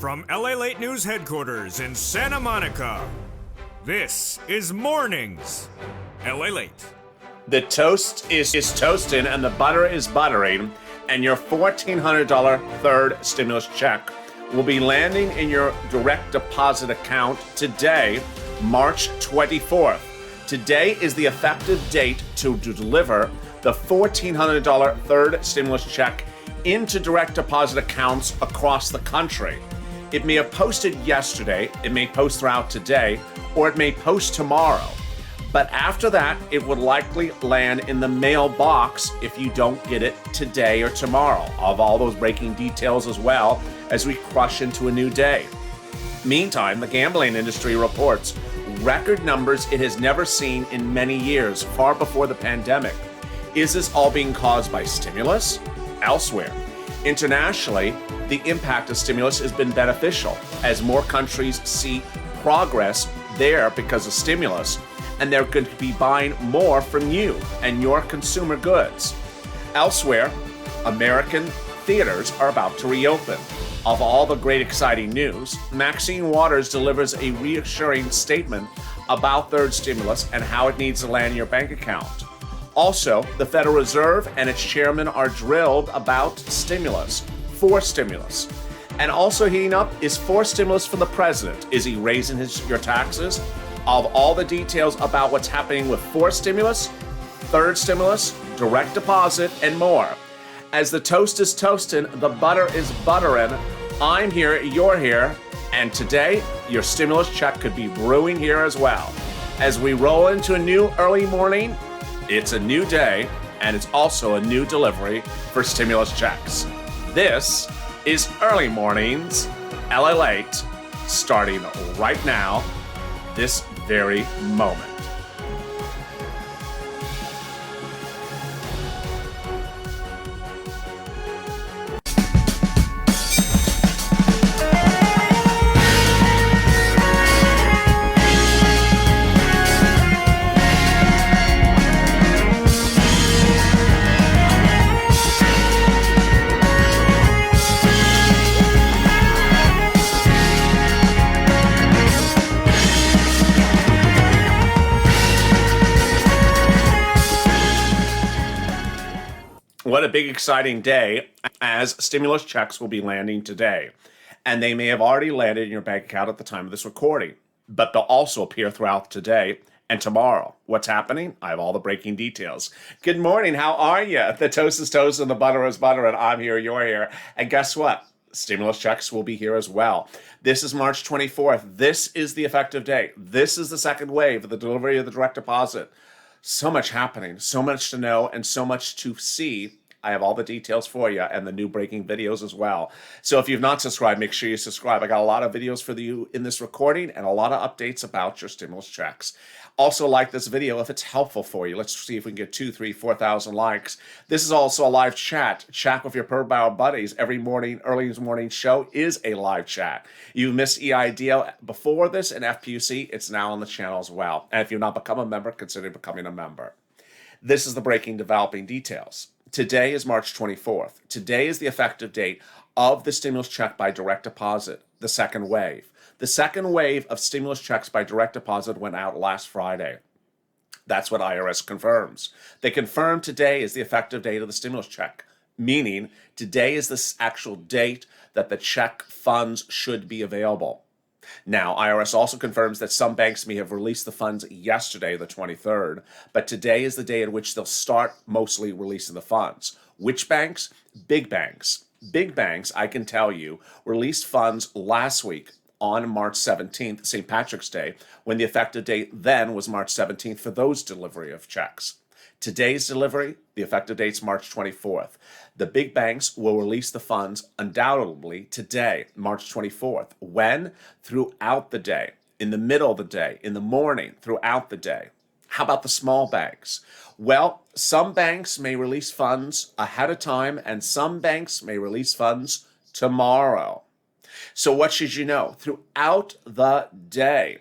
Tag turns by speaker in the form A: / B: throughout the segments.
A: From LALATE News headquarters in Santa Monica, this is Mornings LALATE.
B: The toast is toasting and the butter is buttering, and your $1,400 third stimulus check will be landing in your direct deposit account today, March 24th. Today is the effective date to deliver the $1,400 third stimulus check into direct deposit accounts across the country. It may have posted yesterday, it may post throughout today, or it may post tomorrow. But after that, it would likely land in the mailbox if you don't get it today or tomorrow. I'll have all those breaking details as well as we crush into a new day. Meantime, the gambling industry reports record numbers it has never seen in many years, far before the pandemic. Is this all being caused by stimulus? Elsewhere. Internationally, the impact of stimulus has been beneficial as more countries see progress there because of stimulus, and they're going to be buying more from you and your consumer goods. Elsewhere, American theaters are about to reopen. Of all the great exciting news, Maxine Waters delivers a reassuring statement about third stimulus and how it needs to land in your bank account. Also, the Federal Reserve and its chairman are drilled about stimulus, for stimulus. And also heating up is for stimulus from the president. Is he raising your taxes? Of all the details about what's happening with for stimulus, third stimulus, direct deposit, and more. As the toast is toasting, the butter is buttering. I'm here, you're here, and today your stimulus check could be brewing here as well. As we roll into a new early morning, it's a new day, and it's also a new delivery for stimulus checks. This is Early Mornings LALATE, starting right now, this very moment. What a big exciting day, as stimulus checks will be landing today. And they may have already landed in your bank account at the time of this recording, but they'll also appear throughout today and tomorrow. What's happening? I have all the breaking details. Good morning, how are you? The toast is toast and the butter is butter, and I'm here, you're here. And guess what? Stimulus checks will be here as well. This is March 24th. This is the effective date. This is the second wave of the delivery of the direct deposit. So much happening, so much to know, and so much to see. I have all the details for you and the new breaking videos as well. So if you've not subscribed, make sure you subscribe. I got a lot of videos for you in this recording and a lot of updates about your stimulus checks. Also like this video if it's helpful for you. Let's see if we can get 2,000, 3,000, 4,000 likes. This is also a live chat. Chat with your ProBow buddies. Every morning, early morning show is a live chat. You missed EIDL before this and FPUC, it's now on the channel as well. And if you've not become a member, consider becoming a member. This is the breaking developing details. Today is March 24th. Today is the effective date of the stimulus check by direct deposit, the second wave. The second wave of stimulus checks by direct deposit went out last Friday. That's what IRS confirms. They confirm today is the effective date of the stimulus check, meaning today is the actual date that the check funds should be available. Now, IRS also confirms that some banks may have released the funds yesterday, the 23rd, but today is the day at which they'll start mostly releasing the funds. Which banks? Big banks. Big banks, I can tell you, released funds last week on March 17th, St. Patrick's Day, when the effective date then was March 17th for those delivery of checks. Today's delivery, the effective date's March 24th. The big banks will release the funds undoubtedly today, March 24th. When? Throughout the day, in the middle of the day, in the morning, throughout the day. How about the small banks? Well, some banks may release funds ahead of time, and some banks may release funds tomorrow. So what should you know? Throughout the day,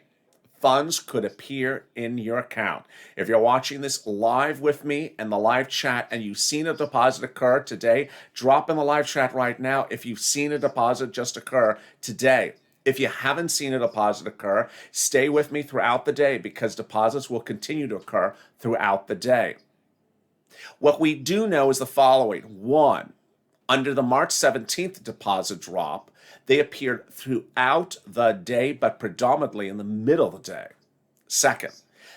B: funds could appear in your account. If you're watching this live with me and the live chat and you've seen a deposit occur today, drop in the live chat right now if you've seen a deposit just occur today. If you haven't seen a deposit occur, stay with me throughout the day because deposits will continue to occur throughout the day. What we do know is the following. One, under the March 17th deposit drop, they appeared throughout the day, but predominantly in the middle of the day. Second,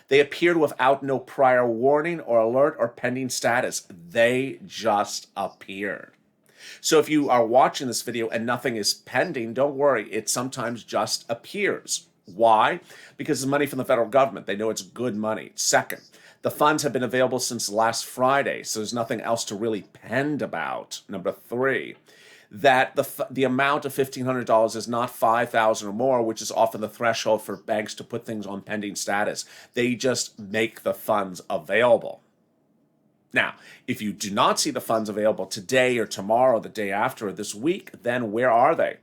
B: they appeared without no prior warning or alert or pending status. They just appeared. So if you are watching this video and nothing is pending, don't worry. It sometimes just appears. Why? Because it's money from the federal government. They know it's good money. Second, the funds have been available since last Friday, so there's nothing else to really pend about. Number three, that the amount of $1,500 is not $5,000 or more, which is often the threshold for banks to put things on pending status. They just make the funds available. Now, if you do not see the funds available today or tomorrow, the day after, or this week, then where are they?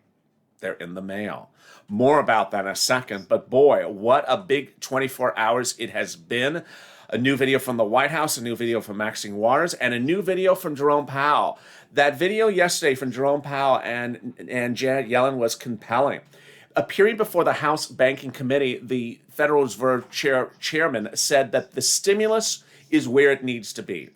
B: They're in the mail. More about that in a second, but boy, what a big 24 hours it has been. A new video from the White House, a new video from Maxine Waters, and a new video from Jerome Powell. That video yesterday from Jerome Powell and Janet Yellen was compelling. Appearing before the House Banking Committee, the Federal Reserve chairman said that the stimulus is where it needs to be.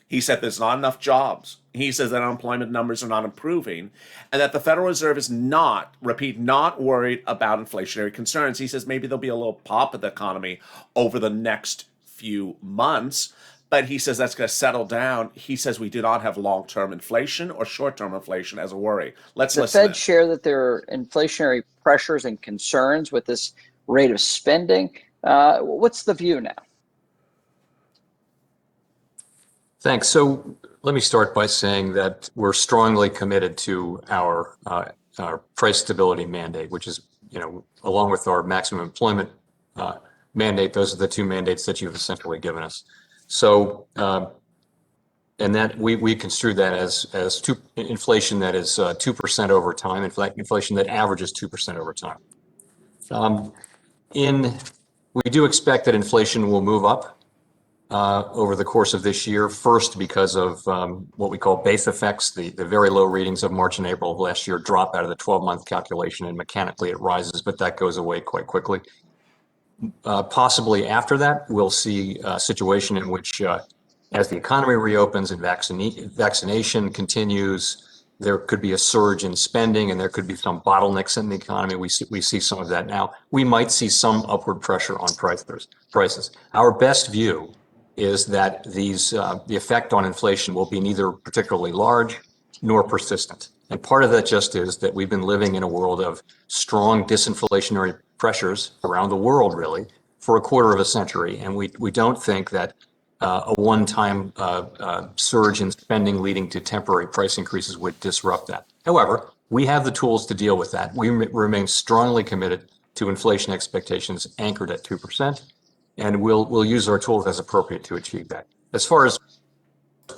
B: He said there's not enough jobs. He says that unemployment numbers are not improving and that the Federal Reserve is not worried about inflationary concerns. He says maybe there'll be a little pop of the economy over the next few months, but he says that's going to settle down. He says we do not have long-term inflation or short-term inflation as a worry. Let's listen.
C: The Fed share that there are inflationary pressures and concerns with this rate of spending. What's the view now?
D: Thanks. So let me start by saying that we're strongly committed to our price stability mandate, which is, along with our maximum employment mandate, those are the two mandates that you've essentially given us. So, and that we construe that as inflation that is 2% over time, inflation that averages 2% over time. We do expect that inflation will move up over the course of this year, first because of what we call base effects. The very low readings of March and April of last year drop out of the 12-month calculation and mechanically it rises, but that goes away quite quickly. Possibly after that, we'll see a situation in which as the economy reopens and vaccination continues, there could be a surge in spending and there could be some bottlenecks in the economy. We see some of that now. We might see some upward pressure on prices. Our best view is that the effect on inflation will be neither particularly large nor persistent. And part of that just is that we've been living in a world of strong disinflationary pressures around the world, really, for a quarter of a century. And we don't think that a one-time surge in spending leading to temporary price increases would disrupt that. However, we have the tools to deal with that. We remain strongly committed to inflation expectations anchored at 2%, and we'll use our tools as appropriate to achieve that. As far as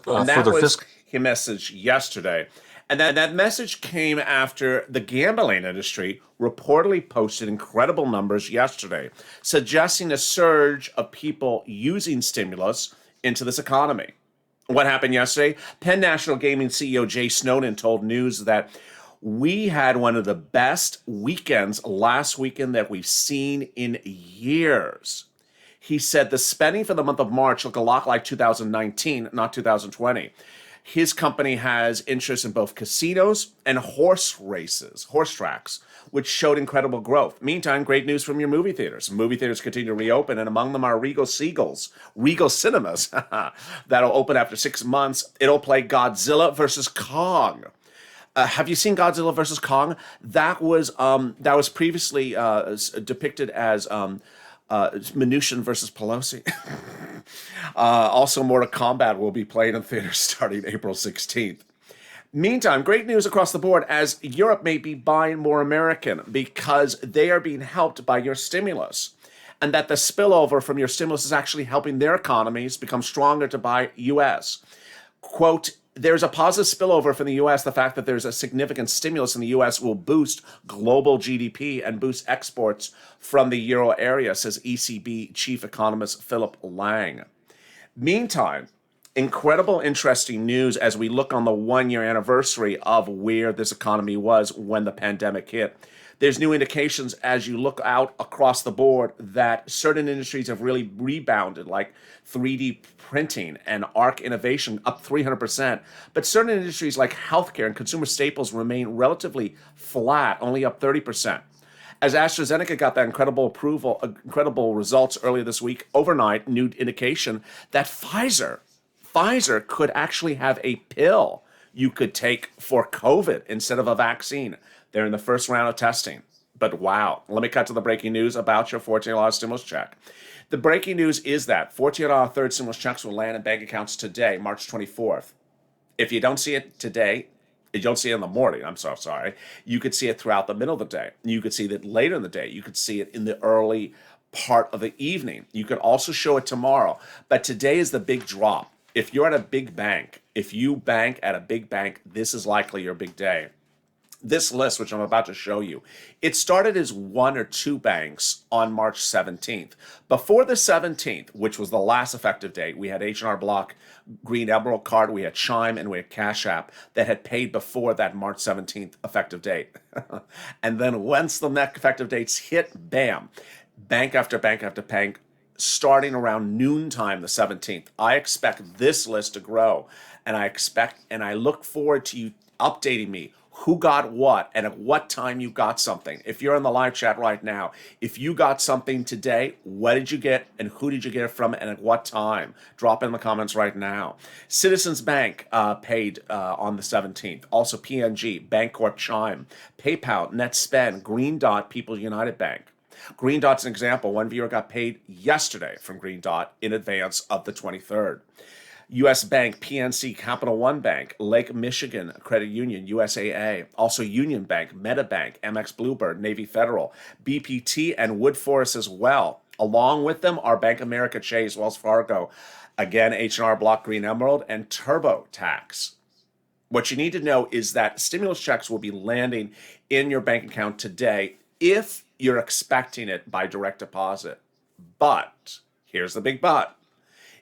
B: further fiscal, his message yesterday. And that message came after the gambling industry reportedly posted incredible numbers yesterday, suggesting a surge of people using stimulus into this economy. What happened yesterday? Penn National Gaming CEO Jay Snowden told News that we had one of the best weekends last weekend that we've seen in years. He said the spending for the month of March looked a lot like 2019, not 2020. His company has interest in both casinos and horse tracks, which showed incredible growth. Meantime, great news from your movie theaters. Movie theaters continue to reopen, and among them are Regal Cinemas, that'll open after 6 months. It'll play Godzilla versus Kong. Have you seen Godzilla versus Kong? That was previously depicted as Mnuchin versus Pelosi. Also, Mortal Kombat will be played in theaters starting April 16th. Meantime, great news across the board as Europe may be buying more American because they are being helped by your stimulus, and that the spillover from your stimulus is actually helping their economies become stronger to buy U.S. Quote, There's a positive spillover from the U.S. The fact that there's a significant stimulus in the U.S. will boost global GDP and boost exports from the euro area, says ECB chief economist Philip Lang. Meantime, incredible, interesting news as we look on the 1-year anniversary of where this economy was when the pandemic hit. There's new indications as you look out across the board that certain industries have really rebounded, like 3D printing and ARC innovation up 300%. But certain industries like healthcare and consumer staples remain relatively flat, only up 30%. As AstraZeneca got that incredible results earlier this week, overnight, new indication that Pfizer could actually have a pill you could take for COVID instead of a vaccine. They're in the first round of testing. But wow, let me cut to the breaking news about your $14 stimulus check. The breaking news is that $14 third stimulus checks will land in bank accounts today, March 24th. If you don't see it today, you don't see it in the morning, I'm so sorry. You could see it throughout the middle of the day. You could see it later in the day. You could see it in the early part of the evening. You could also show it tomorrow. But today is the big drop. If you're at a big bank, if you bank at a big bank, this is likely your big day. This list, which I'm about to show you, it started as 1 or 2 banks on March 17th. Before the 17th, which was the last effective date, we had H&R Block, Green Emerald Card, we had Chime, and we had Cash App that had paid before that March 17th effective date. And then once the next effective dates hit, bam, bank after bank after bank, starting around noontime the 17th. I expect this list to grow, and I look forward to you updating me who got what and at what time you got something. If you're in the live chat right now, if you got something today, what did you get and who did you get it from and at what time? Drop in the comments right now. Citizens Bank paid on the 17th. Also PNG, Bancorp, Chime, PayPal, NetSpend, Green Dot, People United Bank. Green Dot's an example. One viewer got paid yesterday from Green Dot in advance of the 23rd. U.S. Bank, PNC, Capital One Bank, Lake Michigan Credit Union, USAA, also Union Bank, MetaBank, MX Bluebird, Navy Federal, BPT, and Woodforest as well. Along with them are Bank America, Chase, Wells Fargo, again, H&R Block, Green Emerald, and TurboTax. What you need to know is that stimulus checks will be landing in your bank account today if you're expecting it by direct deposit. But, here's the big but.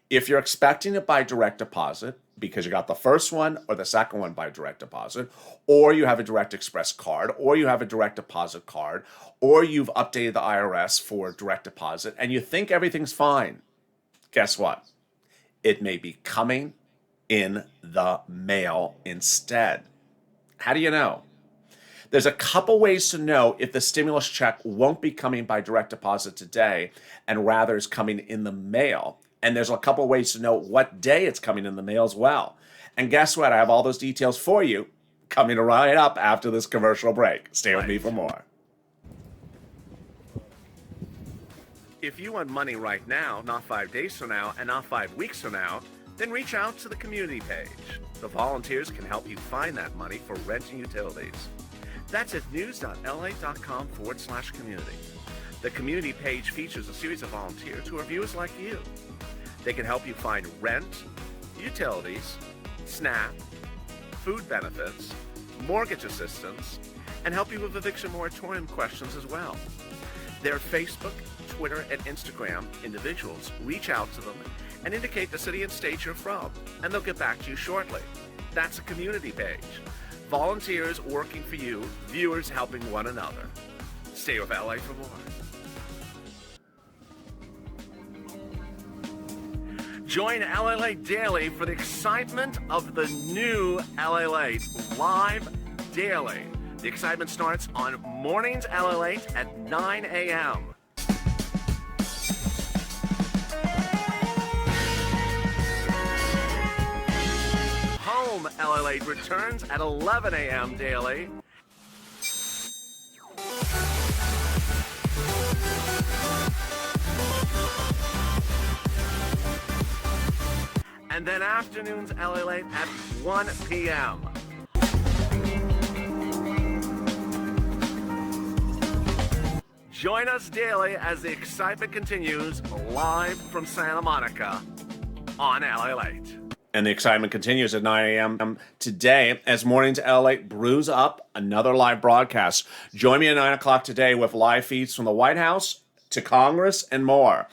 B: If you're expecting it by direct deposit, because you got the first one or the second one by direct deposit, or you have a Direct Express card, or you have a direct deposit card, or you've updated the IRS for direct deposit, and you think everything's fine, guess what? It may be coming in the mail instead. How do you know? There's a couple ways to know if the stimulus check won't be coming by direct deposit today and rather is coming in the mail. And there's a couple ways to know what day it's coming in the mail as well. And guess what? I have all those details for you coming right up after this commercial break. Stay with me for more. If you want money right now, not 5 days from now, and not 5 weeks from now, then reach out to the community page. The volunteers can help you find that money for rent and utilities. That's at news.la.com/community. The community page features a series of volunteers who are viewers like you. They can help you find rent, utilities, SNAP, food benefits, mortgage assistance, and help you with eviction moratorium questions as well. Their Facebook, Twitter, and Instagram individuals reach out to them and indicate the city and state you're from, and they'll get back to you shortly. That's a community page. Volunteers working for you, viewers helping one another. Stay with LA for more. Join LALATE Daily for the excitement of the new LALATE live daily. The excitement starts on mornings LALATE at 9 a.m. Home LALATE returns at 11 a.m. daily. And then afternoons LALATE at 1 p.m. Join us daily as the excitement continues live from Santa Monica on LALATE. And the excitement continues at 9 a.m. today as Mornings LALATE brews up another live broadcast. Join me at 9 o'clock today with live feeds from the White House to Congress and more.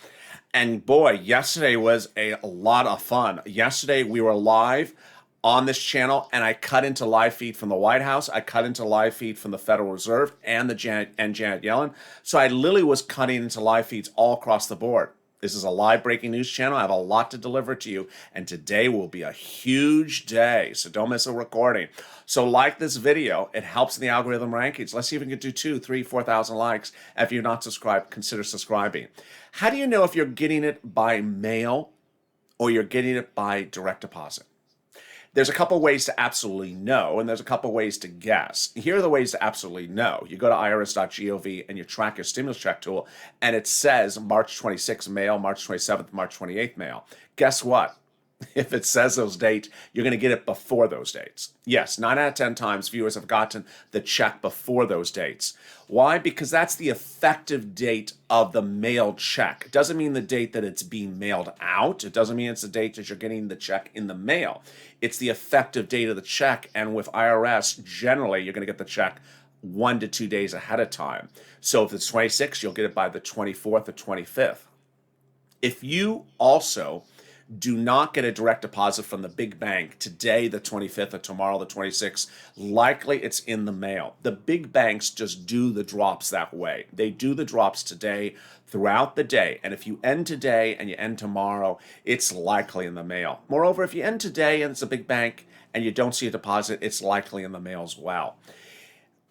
B: And boy, yesterday was a lot of fun. Yesterday we were live on this channel, and I cut into live feed from the White House. I cut into live feed from the Federal Reserve and Janet Yellen. So I literally was cutting into live feeds all across the board. This is a live breaking news channel. I have a lot to deliver to you, and today will be a huge day, so don't miss a recording. So like this video, it helps in the algorithm rankings. Let's see if we can do 2, 3, 4,000 likes. If you're not subscribed, consider subscribing. How do you know if you're getting it by mail or you're getting it by direct deposit? There's a couple ways to absolutely know, and there's a couple ways to guess. Here are the ways to absolutely know. You go to irs.gov and you track your stimulus check tool, and it says March 26th mail, March 27th, March 28th mail. Guess what? If it says those dates, you're going to get it before those dates. Yes, 9 out of 10 times viewers have gotten the check before those dates. Why? Because that's the effective date of the mailed check. It doesn't mean the date that it's being mailed out. It doesn't mean it's the date that you're getting the check in the mail. It's the effective date of the check. And with IRS, generally, you're going to get the check 1 to 2 days ahead of time. So if it's 26, you'll get it by the 24th or 25th. If you also do not get a direct deposit from the big bank today, the 25th, or tomorrow, the 26th, likely it's in the mail. The big banks just do the drops that way. They do the drops today throughout the day. And if you end today and you end tomorrow, it's likely in the mail. Moreover, if you end today and it's a big bank and you don't see a deposit, it's likely in the mail as well.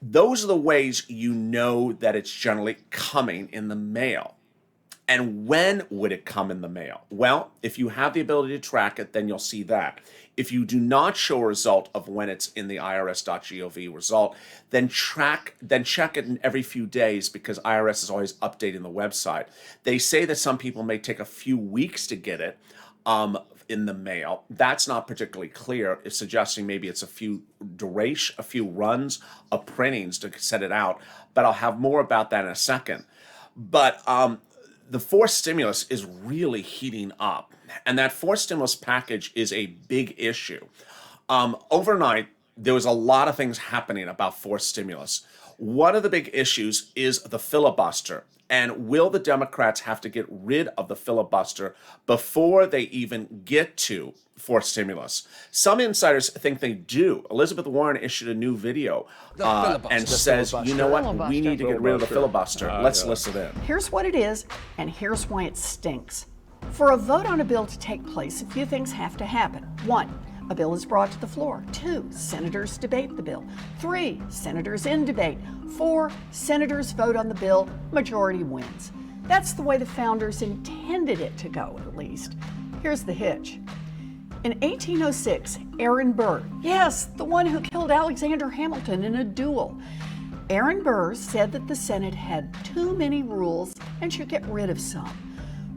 B: Those are the ways you know that it's generally coming in the mail. And when would it come in the mail? Well, if you have the ability to track it, then you'll see that. If you do not show a result of when it's in the irs.gov result, then check it in every few days, because IRS is always updating the website. They say that some people may take a few weeks to get it in the mail. That's not particularly clear. It's suggesting maybe it's a few runs of printings to set it out. But I'll have more about that in a second. But the forced stimulus is really heating up, and that forced stimulus package is a big issue. Overnight, there was a lot of things happening about forced stimulus. One of the big issues is the filibuster, and will the Democrats have to get rid of the filibuster before they even get to forced stimulus? Some insiders think they do. Elizabeth Warren issued a new video and says, you know what, we need to get rid of the filibuster. Let's listen in.
E: Here's what it is, and here's why it stinks. For a vote on a bill to take place, a few things have to happen. 1, a bill is brought to the floor. 2, senators debate the bill. 3, senators in debate. 4, senators vote on the bill. Majority wins. That's the way the founders intended it to go, at least. Here's the hitch. In 1806, Aaron Burr, yes, the one who killed Alexander Hamilton in a duel, Aaron Burr said that the Senate had too many rules and should get rid of some.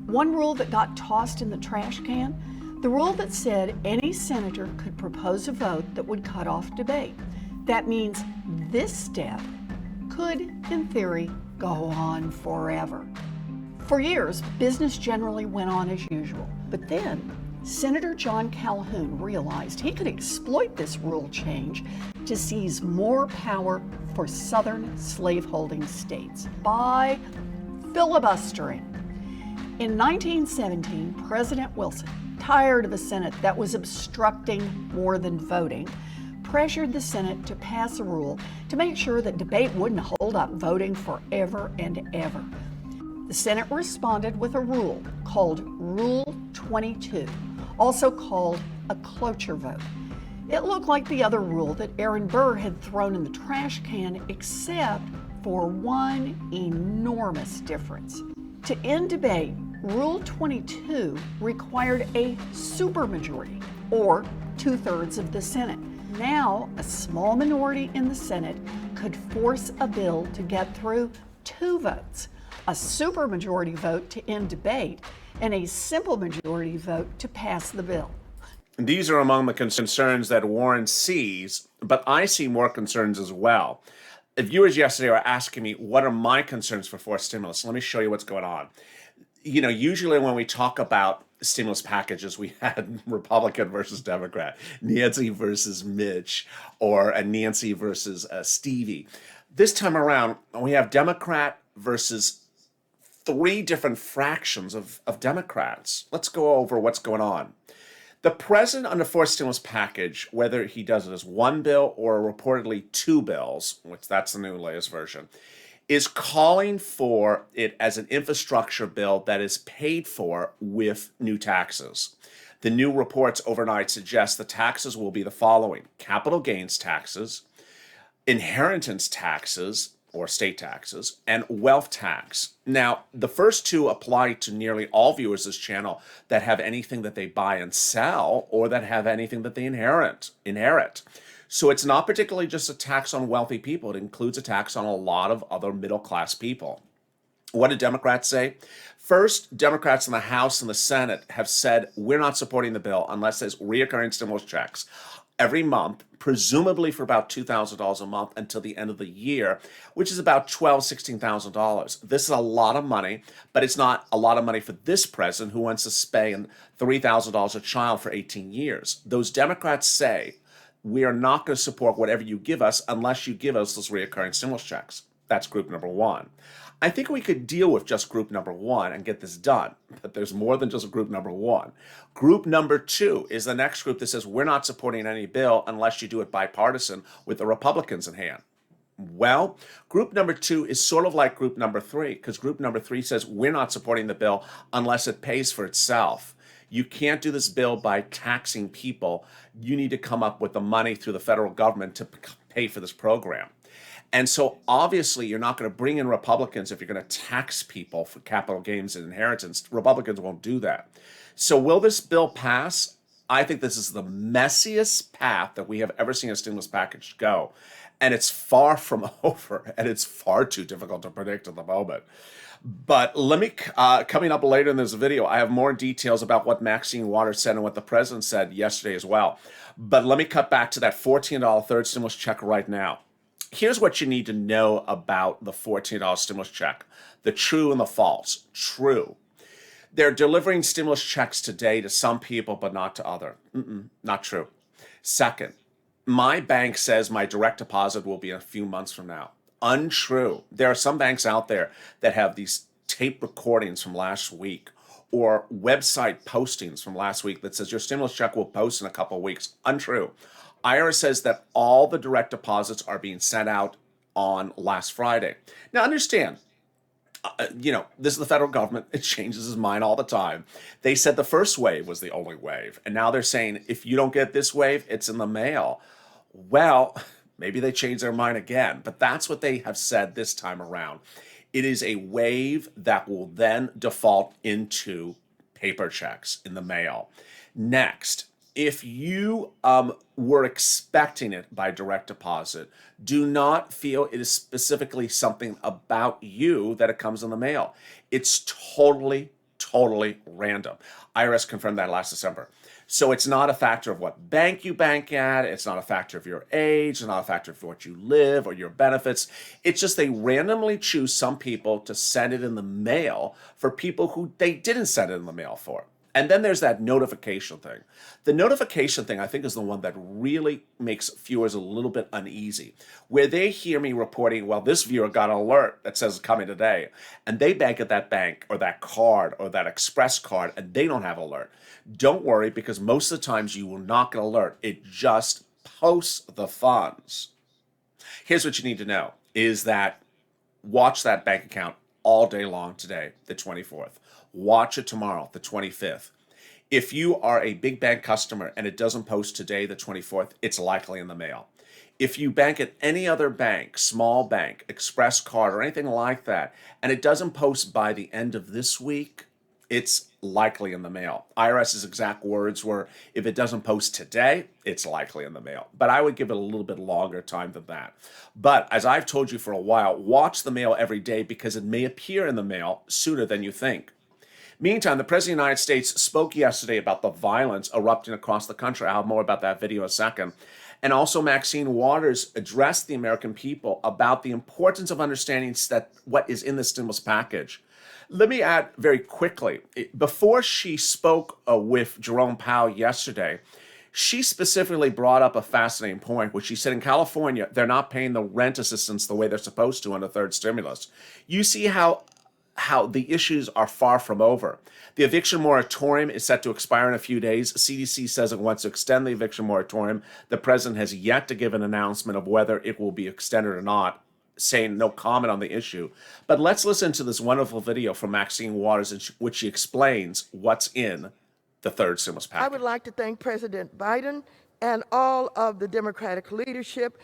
E: One rule that got tossed in the trash can, the rule that said any senator could propose a vote that would cut off debate. That means this step could, in theory, go on forever. For years, business generally went on as usual, but then Senator John Calhoun realized he could exploit this rule change to seize more power for Southern slaveholding states by filibustering. In 1917, President Wilson, tired of a Senate that was obstructing more than voting, pressured the Senate to pass a rule to make sure that debate wouldn't hold up voting forever and ever. The Senate responded with a rule called Rule 22, also called a cloture vote. It looked like the other rule that Aaron Burr had thrown in the trash can, except for one enormous difference. To end debate, Rule 22 required a supermajority, or 2/3 of the Senate. Now, a small minority in the Senate could force a bill to get through 2 votes, a supermajority vote to end debate, and a simple majority vote to pass the bill.
B: These are among the concerns that Warren sees, but I see more concerns as well. Viewers yesterday were asking me, what are my concerns for forced stimulus? Let me show you what's going on. You know, usually when we talk about stimulus packages, we had Republican versus Democrat, Nancy versus Mitch, or a Nancy versus Stevie. This time around, we have Democrat versus three different fractions of Democrats. Let's go over what's going on. The president on the fourth stimulus package, whether he does it as one bill or reportedly two bills, which that's the new latest version, is calling for it as an infrastructure bill that is paid for with new taxes. The new reports overnight suggest the taxes will be the following: capital gains taxes, inheritance taxes, or state taxes, and wealth tax. Now, the first two apply to nearly all viewers of this channel that have anything that they buy and sell, or that have anything that they inherit. So it's not particularly just a tax on wealthy people. It includes a tax on a lot of other middle-class people. What did Democrats say? First, Democrats in the House and the Senate have said, we're not supporting the bill unless there's reoccurring stimulus checks every month, presumably for about $2,000 a month until the end of the year, which is about $12,000, $16,000. This is a lot of money, but it's not a lot of money for this president who wants to spend $3,000 a child for 18 years. Those Democrats say, we are not going to support whatever you give us unless you give us those reoccurring stimulus checks. That's group number one. I think we could deal with just group number one and get this done, but there's more than just group number one. Group number two is the next group that says we're not supporting any bill unless you do it bipartisan with the Republicans in hand. Well, group number two is sort of like group number three, because group number three says we're not supporting the bill unless it pays for itself. You can't do this bill by taxing people. You need to come up with the money through the federal government to pay for this program. And so obviously you're not going to bring in Republicans if you're going to tax people for capital gains and inheritance. Republicans won't do that. So will this bill pass? I think this is the messiest path that we have ever seen a stimulus package go. And it's far from over, and it's far too difficult to predict at the moment. But let me, coming up later in this video, I have more details about what Maxine Waters said and what the president said yesterday as well. But let me cut back to that $14 third stimulus check right now. Here's what you need to know about the $14 stimulus check, the true and the false. True. They're delivering stimulus checks today to some people, but not to others. Not true. Second, my bank says my direct deposit will be a few months from now. Untrue. There are some banks out there that have these tape recordings from last week or website postings from last week that says your stimulus check will post in a couple of weeks. Untrue. IRS says that all the direct deposits are being sent out on last Friday. Now understand, this is the federal government. It changes its mind all the time. They said the first wave was the only wave. And now they're saying, if you don't get this wave, it's in the mail. Well, maybe they changed their mind again, but that's what they have said this time around. It is a wave that will then default into paper checks in the mail. Next, if you were expecting it by direct deposit, do not feel it is specifically something about you that it comes in the mail. It's totally random. IRS confirmed that last December. So it's not a factor of what bank you bank at. It's not a factor of your age. It's not a factor of what you live or your benefits. It's just they randomly choose some people to send it in the mail for people who they didn't send it in the mail for. And then there's that notification thing. The notification thing, I think, is the one that really makes viewers a little bit uneasy, where they hear me reporting, well, this viewer got an alert that says it's coming today, and they bank at that bank or that card or that express card, and they don't have an alert. Don't worry, because most of the times you will not get an alert. It just posts the funds. Here's what you need to know, is that watch that bank account all day long today, the 24th. Watch it tomorrow, the 25th. If you are a big bank customer and it doesn't post today, the 24th, it's likely in the mail. If you bank at any other bank, small bank, express card, or anything like that, and it doesn't post by the end of this week, it's likely in the mail. IRS's exact words were, if it doesn't post today, it's likely in the mail. But I would give it a little bit longer time than that. But as I've told you for a while, watch the mail every day because it may appear in the mail sooner than you think. Meantime, the President of the United States spoke yesterday about the violence erupting across the country. I'll have more about that video in a second. And also Maxine Waters addressed the American people about the importance of understanding that what is in the stimulus package. Let me add very quickly, before she spoke with Jerome Powell yesterday, she specifically brought up a fascinating point, which she said in California, they're not paying the rent assistance the way they're supposed to on the third stimulus. You see how the issues are far from over. The eviction moratorium is set to expire in a few days. CDC says it wants to extend the eviction moratorium. The president has yet to give an announcement of whether it will be extended or not, saying no comment on the issue. But let's listen to this wonderful video from Maxine Waters in which she explains what's in the third stimulus package.
F: I would like to thank President Biden and all of the Democratic leadership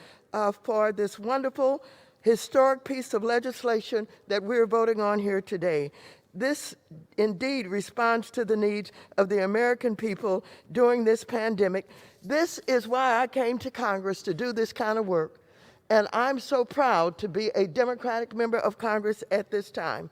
F: for this wonderful, historic piece of legislation that we're voting on here today. This indeed responds to the needs of the American people during this pandemic. This is why I came to Congress to do this kind of work. And I'm so proud to be a Democratic member of Congress at this time.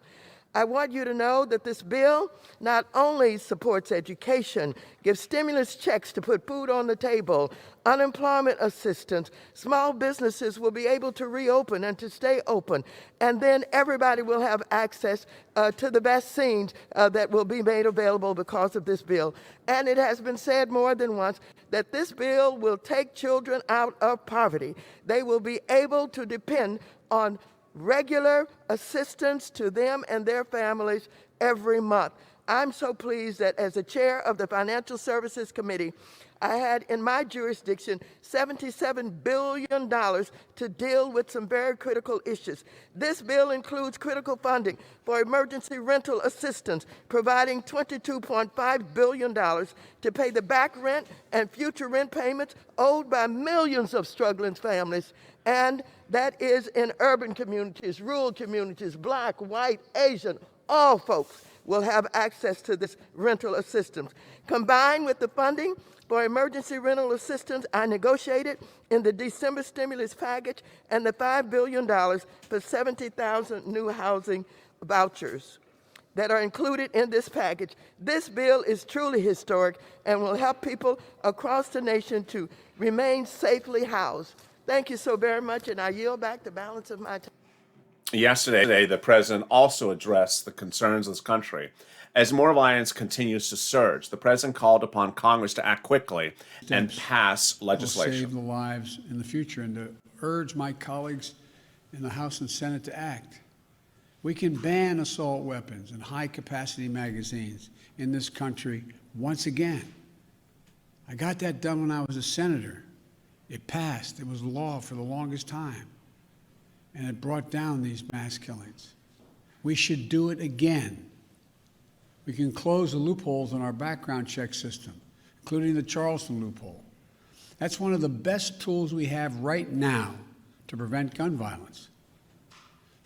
F: I want you to know that this bill not only supports education, gives stimulus checks to put food on the table, unemployment assistance, small businesses will be able to reopen and to stay open, and then everybody will have access to the vaccines that will be made available because of this bill. And it has been said more than once that this bill will take children out of poverty. They will be able to depend on regular assistance to them and their families every month. I'm so pleased that as the chair of the Financial Services Committee, I had in my jurisdiction $77 billion to deal with some very critical issues. This bill includes critical funding for emergency rental assistance, providing $22.5 billion to pay the back rent and future rent payments owed by millions of struggling families. And that is in urban communities, rural communities, Black, white, Asian, all folks will have access to this rental assistance. Combined with the funding for emergency rental assistance I negotiated in the December stimulus package and the $5 billion for 70,000 new housing vouchers that are included in this package. This bill is truly historic and will help people across the nation to remain safely housed. Thank you so very much, and I yield back the balance of my time.
B: Yesterday, the president also addressed the concerns of this country. As more violence continues to surge, the president called upon Congress to act quickly and pass legislation.
G: Will save the lives in the future, and to urge my colleagues in the House and Senate to act. We can ban assault weapons and high-capacity magazines in this country once again. I got that done when I was a senator. It passed. It was law for the longest time. And it brought down these mass killings. We should do it again. We can close the loopholes in our background check system, including the Charleston loophole. That's one of the best tools we have right now to prevent gun violence.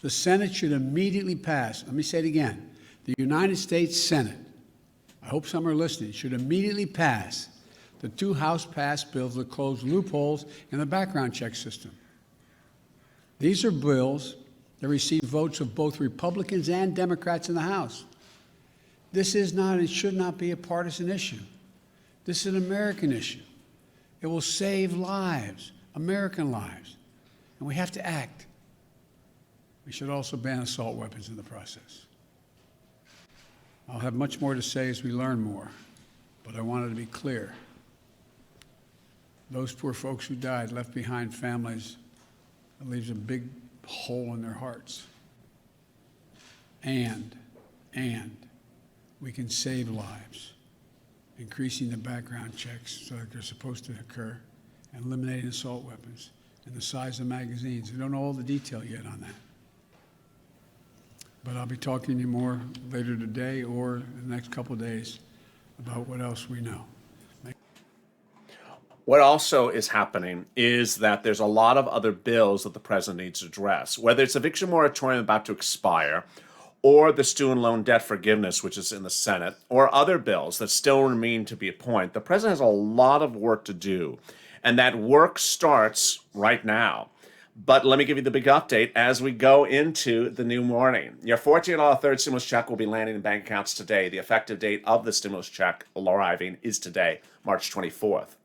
G: The Senate should immediately pass, let me say it again, the United States Senate, I hope some are listening, should immediately pass the two House-passed bills that close loopholes in the background check system. These are bills that receive votes of both Republicans and Democrats in the House. This is not and should not be a partisan issue. This is an American issue. It will save lives, American lives, and we have to act. We should also ban assault weapons in the process. I'll have much more to say as we learn more, but I wanted to be clear. Those poor folks who died left behind families that leaves a big hole in their hearts. And we can save lives, increasing the background checks so that they're supposed to occur, and eliminating assault weapons and the size of magazines. We don't know all the detail yet on that. But I'll be talking to you more later today or in the next couple of days about what else we know.
B: What also is happening is that there's a lot of other bills that the president needs to address, whether it's eviction moratorium about to expire, or the student loan debt forgiveness, which is in the Senate, or other bills that still remain to be appointed. The president has a lot of work to do, and that work starts right now. But let me give you the big update as we go into the new morning. Your $14 third stimulus check will be landing in bank accounts today. The effective date of the stimulus check arriving is today, March 24th.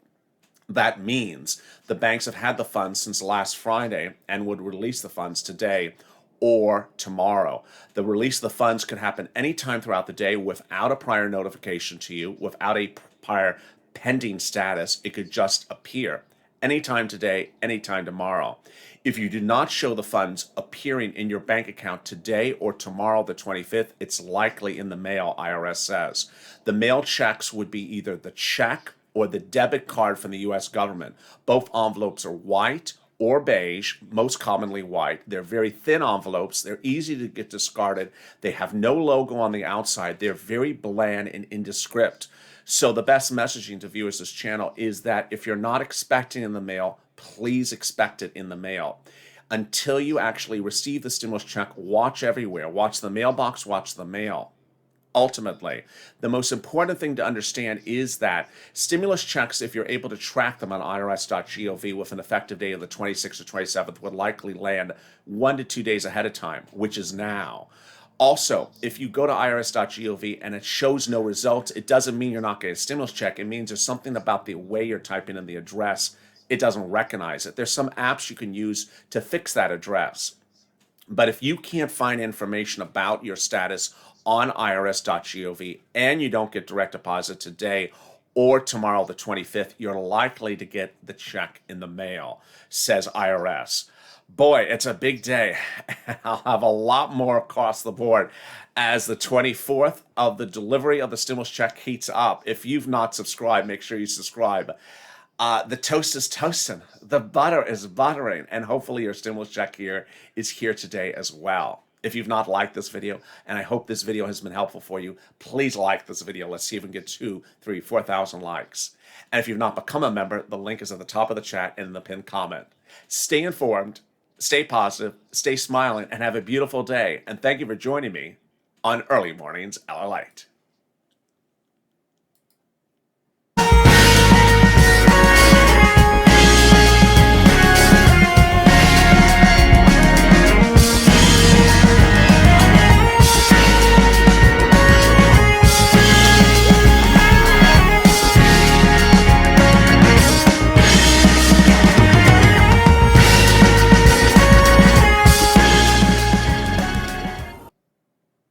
B: That means the banks have had the funds since last Friday and would release the funds today or tomorrow. The release of the funds could happen anytime throughout the day without a prior notification to you, without a prior pending status. It could just appear anytime today, anytime tomorrow. If you do not show the funds appearing in your bank account today or tomorrow, the 25th, it's likely in the mail, IRS says. The mail checks would be either the check or the debit card from the U.S. government. Both envelopes are white or beige, most commonly white. They're very thin envelopes. They're easy to get discarded. They have no logo on the outside. They're very bland and indescript. So the best messaging to viewers of this channel is that if you're not expecting in the mail, please expect it in the mail. Until you actually receive the stimulus check, watch everywhere. Watch the mailbox, watch the mail. Ultimately, the most important thing to understand is that stimulus checks, if you're able to track them on irs.gov with an effective date of the 26th or 27th, would likely land 1 to 2 days ahead of time, which is now. Also, if you go to irs.gov and it shows no results, it doesn't mean you're not getting a stimulus check. It means there's something about the way you're typing in the address. It doesn't recognize it. There's some apps you can use to fix that address. But if you can't find information about your status on irs.gov and you don't get direct deposit today or tomorrow, the 25th, you're likely to get the check in the mail, says IRS. Boy, it's a big day. I'll have a lot more across the board as the 24th of the delivery of the stimulus check heats up. If you've not subscribed, make sure you subscribe. The toast is toasting. The butter is buttering. And hopefully your stimulus check here is here today as well. If you've not liked this video, and I hope this video has been helpful for you, please like this video. Let's see if we can get 2, 3, 4,000 likes. And if you've not become a member, the link is at the top of the chat and in the pinned comment. Stay informed, stay positive, stay smiling, and have a beautiful day. And thank you for joining me on Early Mornings LALATE.